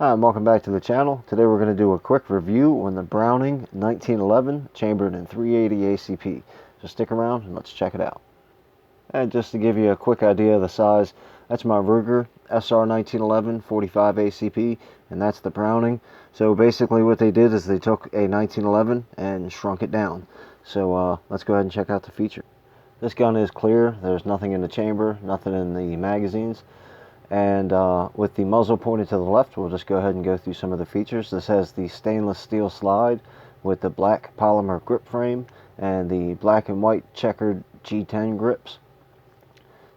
Hi, and welcome back to the channel. Today we're going to do a quick review on the Browning 1911 chambered in 380 ACP. So stick around and let's check it out. And just to give you a quick idea of the size, that's my Ruger SR 1911 45 ACP, and that's the Browning. So basically what they did is they took a 1911 and shrunk it down. So let's go ahead and check out the feature. This gun is clear. There's nothing in the chamber, nothing in the magazines. And with the muzzle pointed to the left, we'll just go ahead and go through some of the features. This has the stainless steel slide with the black polymer grip frame and the black and white checkered G10 grips.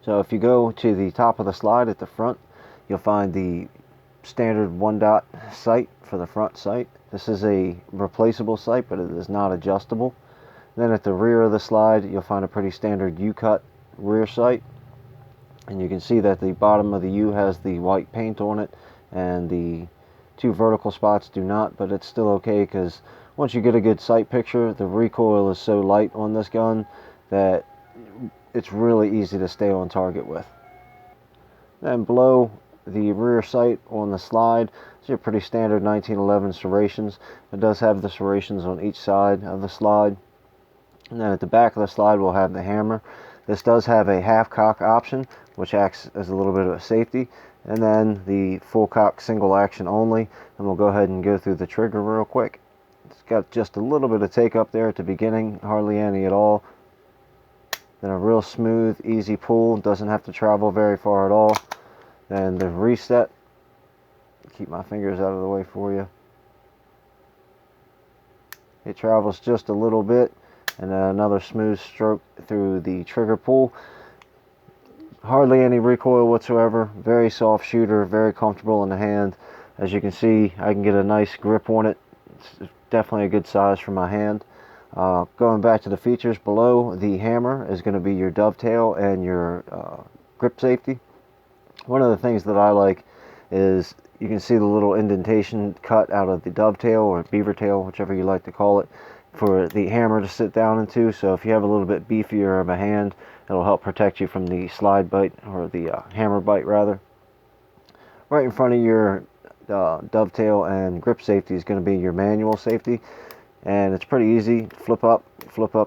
So if you go to the top of the slide at the front, you'll find the standard 1-dot sight for the front sight. This is a replaceable sight, but it is not adjustable. Then at the rear of the slide, you'll find a pretty standard U-cut rear sight. And you can see that the bottom of the U has the white paint on it, and the two vertical spots do not, but it's still okay because once you get a good sight picture, the recoil is so light on this gun that it's really easy to stay on target with. Then below the rear sight on the slide, it's your pretty standard 1911 serrations. It does have the serrations on each side of the slide. And then at the back of the slide, we'll have the hammer. This does have a half cock option, which acts as a little bit of a safety, and then the full cock single action only. And we'll go ahead and go through the trigger real quick. It's got just a little bit of take up there at the beginning, hardly any at all. Then a real smooth, easy pull, doesn't have to travel very far at all. Then the reset, keep my fingers out of the way for you. It travels just a little bit, and then another smooth stroke through the trigger pull. Hardly any recoil whatsoever. Very soft shooter, very comfortable in the hand. As you can see, I can get a nice grip on it. It's definitely a good size for my hand. Going back to the features, below the hammer is going to be your dovetail and your grip safety. One of the things that I like is you can see the little indentation cut out of the dovetail or beaver tail, whichever you like to call it, for the hammer to sit down into. So if you have a little bit beefier of a hand, it'll help protect you from the slide bite, or the hammer bite rather. Right in front of your dovetail and grip safety is going to be your manual safety, and it's pretty easy. Flip up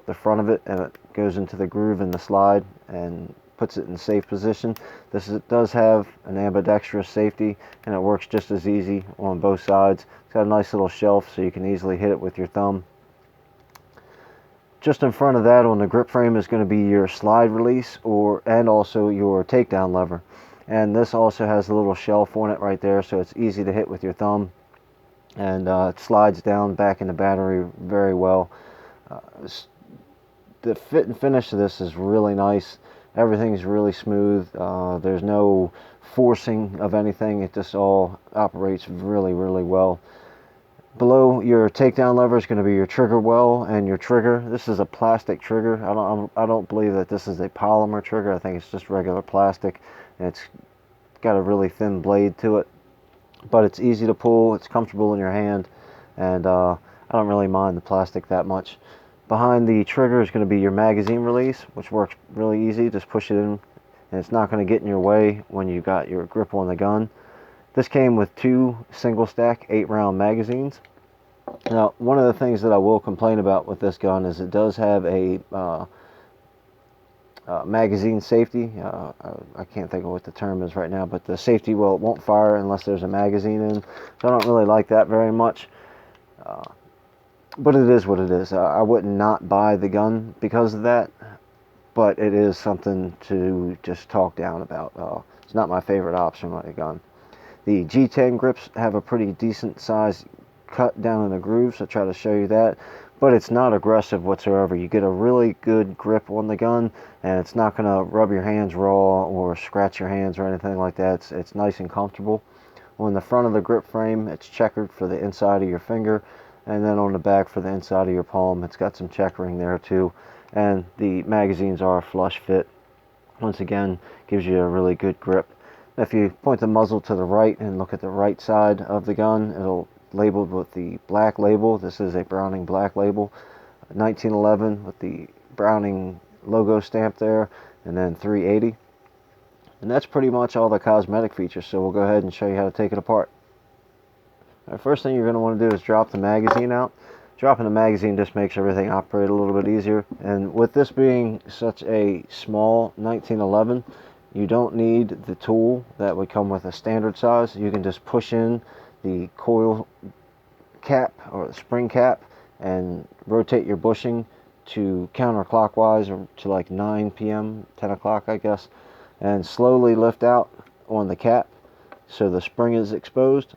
the front of it, and it goes into the groove in the slide and puts it in safe position. It does have an ambidextrous safety, and it works just as easy on both sides. It's got a nice little shelf so you can easily hit it with your thumb. Just in front of that on the grip frame is going to be your slide release and also your takedown lever. And this also has a little shelf on it right there, so it's easy to hit with your thumb. And it slides down back in the battery very well. The fit and finish of this is really nice. Everything's really smooth. There's no forcing of anything. It just all operates really, really well. Below your takedown lever is going to be your trigger well and your trigger. This is a plastic trigger. I don't believe that this is a polymer trigger. I think it's just regular plastic. It's got a really thin blade to it, but it's easy to pull. It's comfortable in your hand, and I don't really mind the plastic that much. Behind the trigger is going to be your magazine release, which works really easy. Just push it in, and it's not going to get in your way when you got your grip on the gun. This came with two single stack 8-round magazines. Now, one of the things that I will complain about with this gun is it does have a magazine safety. I can't think of what the term is right now, but the safety, well, it won't fire unless there's a magazine in. So I don't really like that very much. But it is what it is. I wouldn't not buy the gun because of that, but it is something to just talk down about. It's not my favorite option with a gun. The G10 grips have a pretty decent size cut down in the groove, so try to show you that. But it's not aggressive whatsoever. You get a really good grip on the gun, and it's not going to rub your hands raw or scratch your hands or anything like that. It's nice and comfortable. On the front of the grip frame, it's checkered for the inside of your finger, and then on the back for the inside of your palm, it's got some checkering there too. And the magazines are a flush fit. Once again, gives you a really good grip. If you point the muzzle to the right and look at the right side of the gun, it'll labeled with the black label. This is a Browning black label, 1911 with the Browning logo stamp there, and then 380. And that's pretty much all the cosmetic features, so we'll go ahead and show you how to take it apart. First thing you're going to want to do is drop the magazine out. Dropping the magazine just makes everything operate a little bit easier. And with this being such a small 1911, you don't need the tool that would come with a standard size. You can just push in the coil cap or the spring cap and rotate your bushing to counterclockwise or to like 9 p.m., 10 o'clock I guess, and slowly lift out on the cap so the spring is exposed.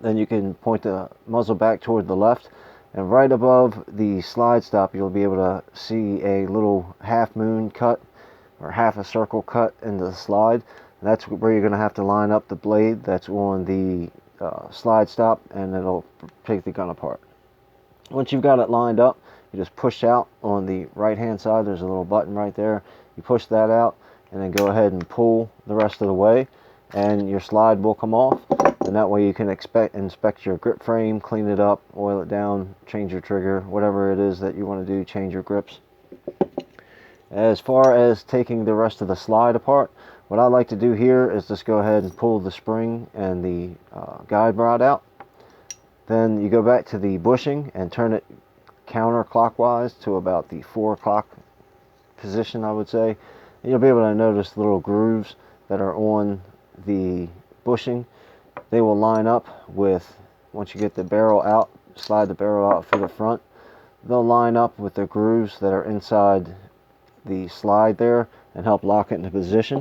Then you can point the muzzle back toward the left, and right above the slide stop you'll be able to see a little half moon cut or half a circle cut into the slide. And that's where you're going to have to line up the blade that's on the slide stop, and it'll take the gun apart. Once you've got it lined up, you just push out on the right hand side. There's a little button right there. You push that out and then go ahead and pull the rest of the way, and your slide will come off. And that way you can inspect your grip frame, clean it up, oil it down, change your trigger, whatever it is that you want to do, change your grips. As far as taking the rest of the slide apart, what I like to do here is just go ahead and pull the spring and the guide rod out. Then you go back to the bushing and turn it counterclockwise to about the 4 o'clock position, I would say. And you'll be able to notice the little grooves that are on the bushing. They will line up with, once you get the barrel out, slide the barrel out for the front, they'll line up with the grooves that are inside the slide there and help lock it into position.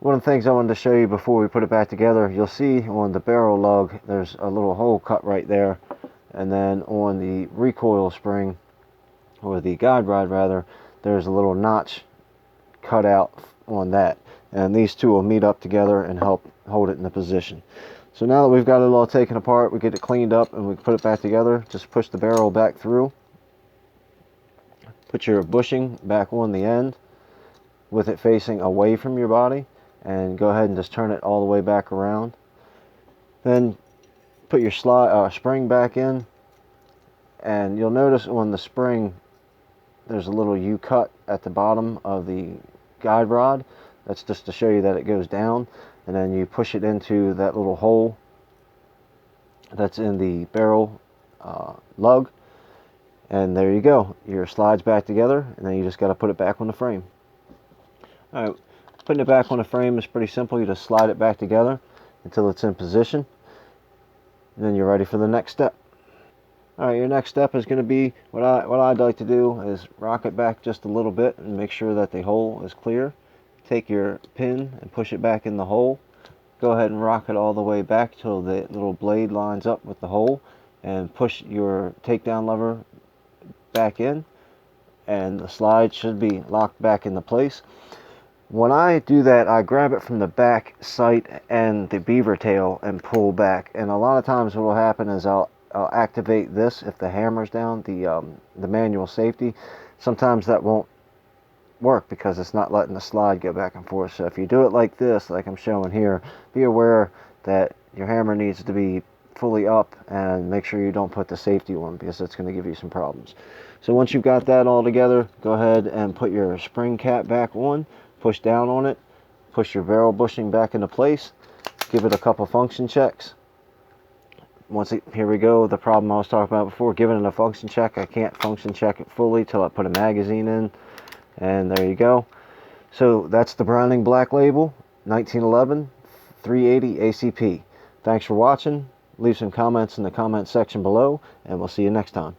One of the things I wanted to show you before we put it back together, you'll see on the barrel lug there's a little hole cut right there, and then on the recoil spring, or the guide rod rather, there's a little notch cut out on that, and these two will meet up together and help hold it in the position. So now that we've got it all taken apart, we get it cleaned up and we put it back together. Just push the barrel back through, put your bushing back on the end with it facing away from your body, and go ahead and just turn it all the way back around. Then put your spring back in, and you'll notice on the spring there's a little U-cut at the bottom of the guide rod. That's just to show you that it goes down, and then you push it into that little hole that's in the barrel lug, and there you go. Your slide's back together, and then you just got to put it back on the frame. Alright, putting it back on the frame is pretty simple. You just slide it back together until it's in position, and then you're ready for the next step. Alright, your next step is going to be, what I'd like to do is rock it back just a little bit and make sure that the hole is clear. Take your pin and push it back in the hole. Go ahead and rock it all the way back till the little blade lines up with the hole, and push your takedown lever back in, and the slide should be locked back into place. When I do that, I grab it from the back sight and the beaver tail and pull back, and a lot of times what will happen is I'll activate this if the hammer's down, the manual safety. Sometimes that won't work because it's not letting the slide go back and forth. So if you do it like this, like I'm showing here, be aware that your hammer needs to be fully up, and make sure you don't put the safety on, because it's going to give you some problems. So once you've got that all together, go ahead and put your spring cap back on, push down on it, push your barrel bushing back into place, give it a couple function checks. Here we go, the problem I was talking about before, giving it a function check. I can't function check it fully till I put a magazine in, and there you go. So that's the Browning Black Label 1911 380 ACP. Thanks for watching. Leave some comments in the comment section below, and we'll see you next time.